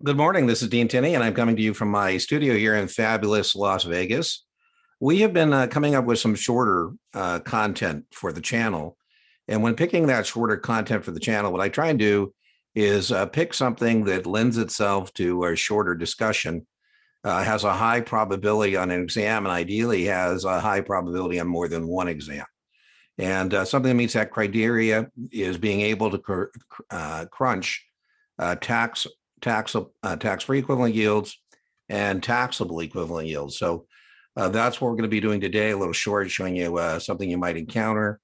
Good morning. This is Dean Tinney, and I'm coming to you from my studio here in fabulous Las Vegas. We have been coming up with some shorter content for the channel. And when picking that shorter content for the channel, what I try and do is pick something that lends itself to a shorter discussion, has a high probability on an exam, and ideally has a high probability on more than one exam. And something that meets that criteria is being able to crunch tax-free equivalent yields and taxable equivalent yields. So that's what we're going to be doing today, a little short, showing you something you might encounter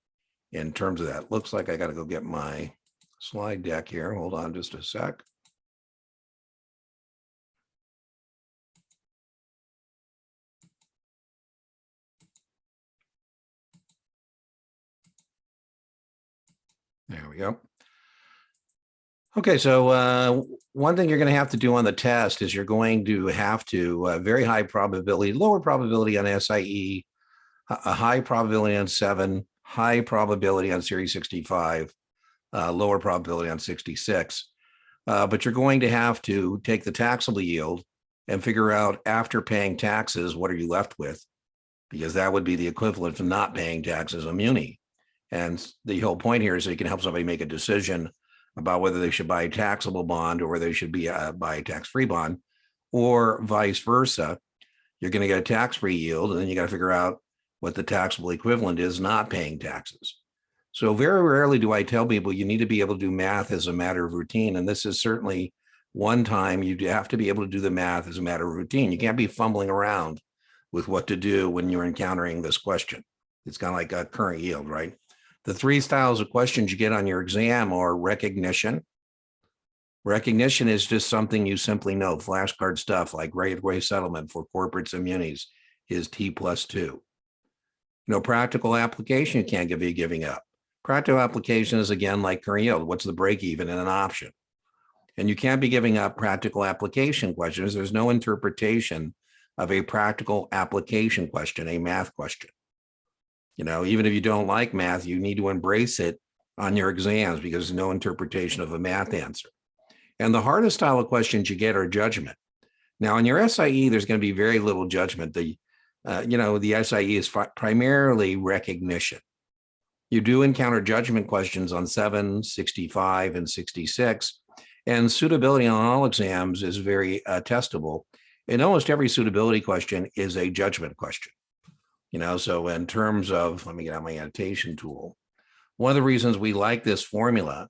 in terms of that. Looks like I got to go get my slide deck here. Hold on just a sec. There we go. Okay, so one thing you're going to have to do on the test is you're going to have to very high probability, lower probability on SIE, a high probability on 7, high probability on Series 65, lower probability on 66. But you're going to have to take the taxable yield and figure out after paying taxes, what are you left with? Because that would be the equivalent to not paying taxes on muni. And the whole point here is that you can help somebody make a decision about whether they should buy a taxable bond or whether they should buy a tax-free bond, or vice versa. You're going to get a tax-free yield, and then you got to figure out what the taxable equivalent is not paying taxes. So very rarely do I tell people you need to be able to do math as a matter of routine. And this is certainly one time you have to be able to do the math as a matter of routine. You can't be fumbling around with what to do when you're encountering this question. It's kind of like a current yield, right? The three styles of questions you get on your exam are recognition. Recognition is just something you simply know. Flashcard stuff like right-of-way settlement for corporates and munis is T+2. Practical application you can't be giving up. Practical application is, again, like current yield. What's the break even in an option? And you can't be giving up practical application questions. There's no interpretation of a practical application question, a math question. Even if you don't like math, you need to embrace it on your exams because there's no interpretation of a math answer. And the hardest style of questions you get are judgment. Now, in your SIE, there's going to be very little judgment. The SIE is primarily recognition. You do encounter judgment questions on 7, 65, and 66. And suitability on all exams is very testable. And almost every suitability question is a judgment question. So in terms of, let me get out my annotation tool. One of the reasons we like this formula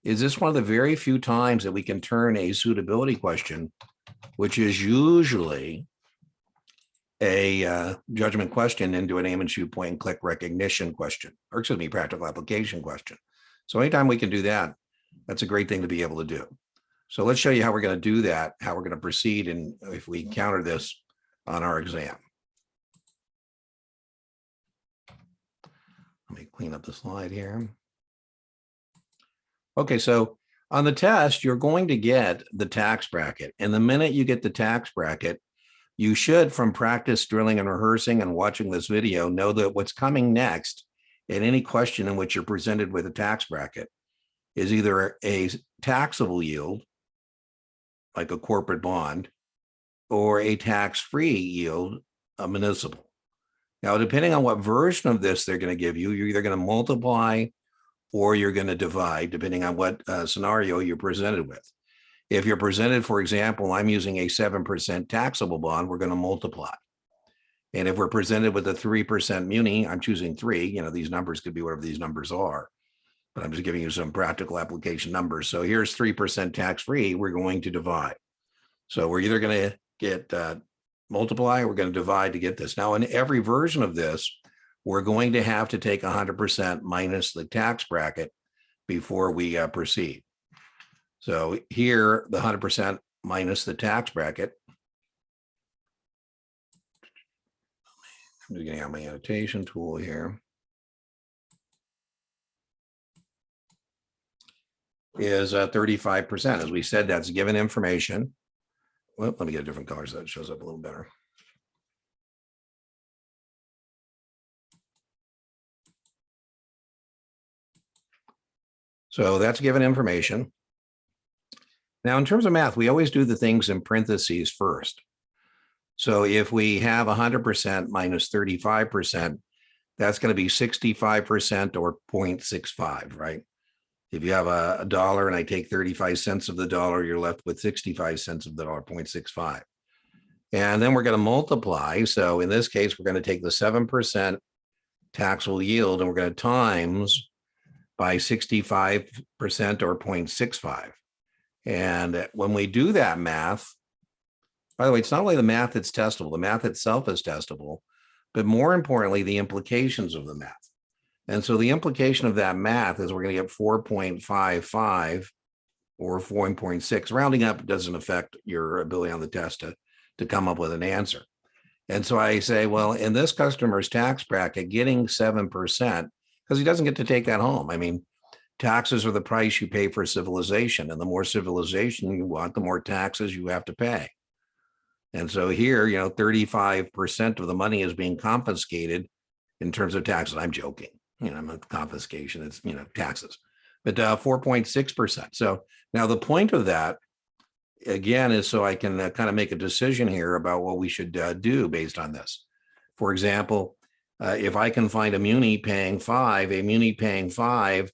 is this one of the very few times that we can turn a suitability question, which is usually a judgment question, into an aim and shoot point and click recognition question, or excuse me, practical application question. So anytime we can do that, that's a great thing to be able to do. So let's show you how we're going to do that, how we're going to proceed, and if we encounter this on our exam. Let me clean up the slide here. Okay, so on the test, you're going to get the tax bracket. And the minute you get the tax bracket, you should, from practice, drilling, and rehearsing and watching this video, know that what's coming next in any question in which you're presented with a tax bracket is either a taxable yield, like a corporate bond, or a tax-free yield, a municipal. Now, depending on what version of this they're going to give you, you're either going to multiply or you're going to divide, depending on what scenario you're presented with. If you're presented, for example, I'm using a 7% taxable bond, we're going to multiply. And if we're presented with a 3% muni, I'm choosing 3. These numbers could be whatever these numbers are, but I'm just giving you some practical application numbers. So here's 3% tax-free. We're going to divide. So we're either going to get multiply, we're going to divide to get this. Now, in every version of this, we're going to have to take 100% minus the tax bracket before we proceed. So here, the 100% minus the tax bracket. I'm just getting out my annotation tool here. Is 35%. As we said, that's given information. Well, let me get a different color so that shows up a little better. So that's given information. Now, in terms of math, we always do the things in parentheses first. So if we have 100% minus 35%, that's going to be 65% or 0.65, right? If you have a dollar and I take 35 cents of the dollar, you're left with 65 cents of the dollar, 0.65. And then we're going to multiply. So in this case, we're going to take the 7% taxable yield and we're going to times by 65% or 0.65. And when we do that math, by the way, it's not only the math that's testable, the math itself is testable, but more importantly, the implications of the math. And so the implication of that math is we're going to get 4.55 or 4.6. Rounding up doesn't affect your ability on the test to come up with an answer. And so I say, well, in this customer's tax bracket, getting 7%, because he doesn't get to take that home. I mean, taxes are the price you pay for civilization. And the more civilization you want, the more taxes you have to pay. And so here, 35% of the money is being confiscated in terms of taxes. I'm joking, I'm confiscation, it's, taxes, but 4.6%. So now the point of that, again, is so I can kind of make a decision here about what we should do based on this. For example, if I can find a muni paying 5, a muni paying 5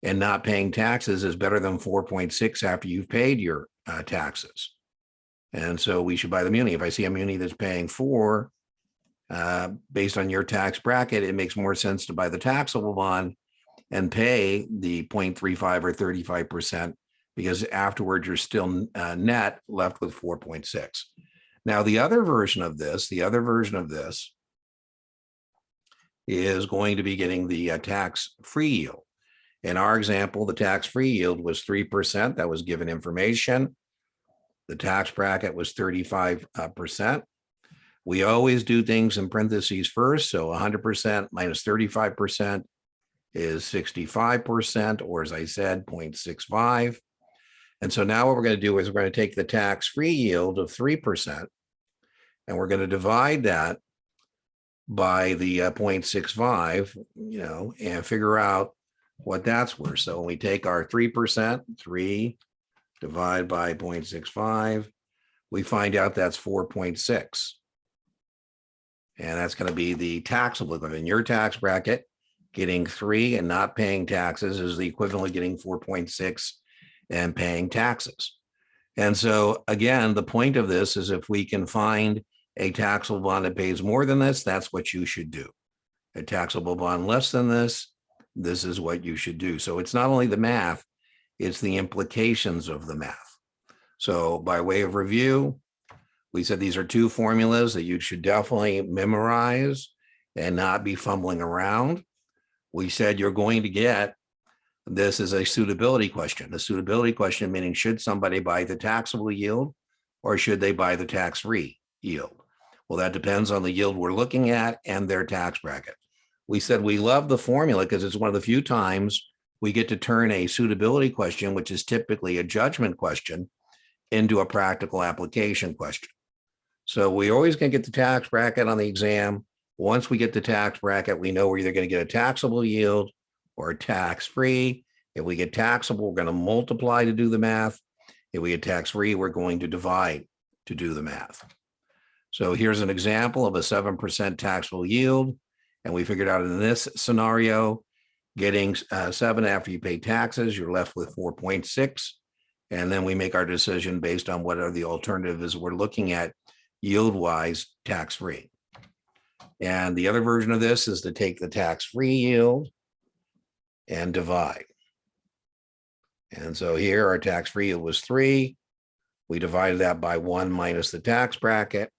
and not paying taxes is better than 4.6 after you've paid your taxes. And so we should buy the muni. If I see a muni that's paying 4, based on your tax bracket, it makes more sense to buy the taxable bond and pay the 0.35 or 35%, because afterwards you're still net left with 4.6. Now, the other version of this is going to be getting the tax-free yield. In our example, the tax-free yield was 3%. That was given information. The tax bracket was 35%. We always do things in parentheses first. So 100% minus 35% is 65%, or as I said, 0.65. And so now what we're going to do is we're going to take the tax-free yield of 3%, and we're going to divide that by the 0.65, and figure out what that's worth. So when we take our 3%, 3 divide by 0.65, we find out that's 4.6. And that's going to be the taxable equivalent. In your tax bracket, getting 3 and not paying taxes is the equivalent of getting 4.6 and paying taxes. And so again, the point of this is if we can find a taxable bond that pays more than this, that's what you should do. A taxable bond less than this is what you should do. So it's not only the math, it's the implications of the math. So by way of review, we said these are 2 formulas that you should definitely memorize and not be fumbling around. We said you're going to get, this is a suitability question. The suitability question meaning, should somebody buy the taxable yield or should they buy the tax-free yield? Well, that depends on the yield we're looking at and their tax bracket. We said we love the formula because it's one of the few times we get to turn a suitability question, which is typically a judgment question, into a practical application question. So we always going to get the tax bracket on the exam. Once we get the tax bracket, we know we're either going to get a taxable yield or tax-free. If we get taxable, we're going to multiply to do the math. If we get tax-free, we're going to divide to do the math. So here's an example of a 7% taxable yield. And we figured out in this scenario, getting 7 after you pay taxes, you're left with 4.6. And then we make our decision based on what are the alternatives we're looking at yield-wise, tax-free. And the other version of this is to take the tax-free yield and divide. And so here our tax-free yield was 3. We divided that by 1 minus the tax bracket,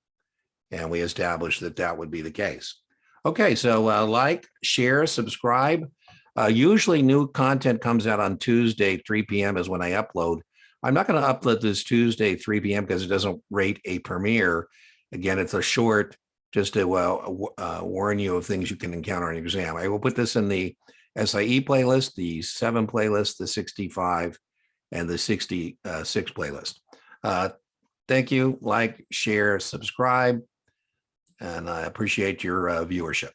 and we established that that would be the case. Okay, so like, share, subscribe. Usually new content comes out on Tuesday, 3 p.m. is when I upload. I'm not going to upload this Tuesday, 3 p.m. because it doesn't rate a premiere. Again, it's a short, just to warn you of things you can encounter in exam. I will put this in the SIE playlist, the 7 playlist, the 65, and the 66 playlist. Thank you. Like, share, subscribe, and I appreciate your viewership.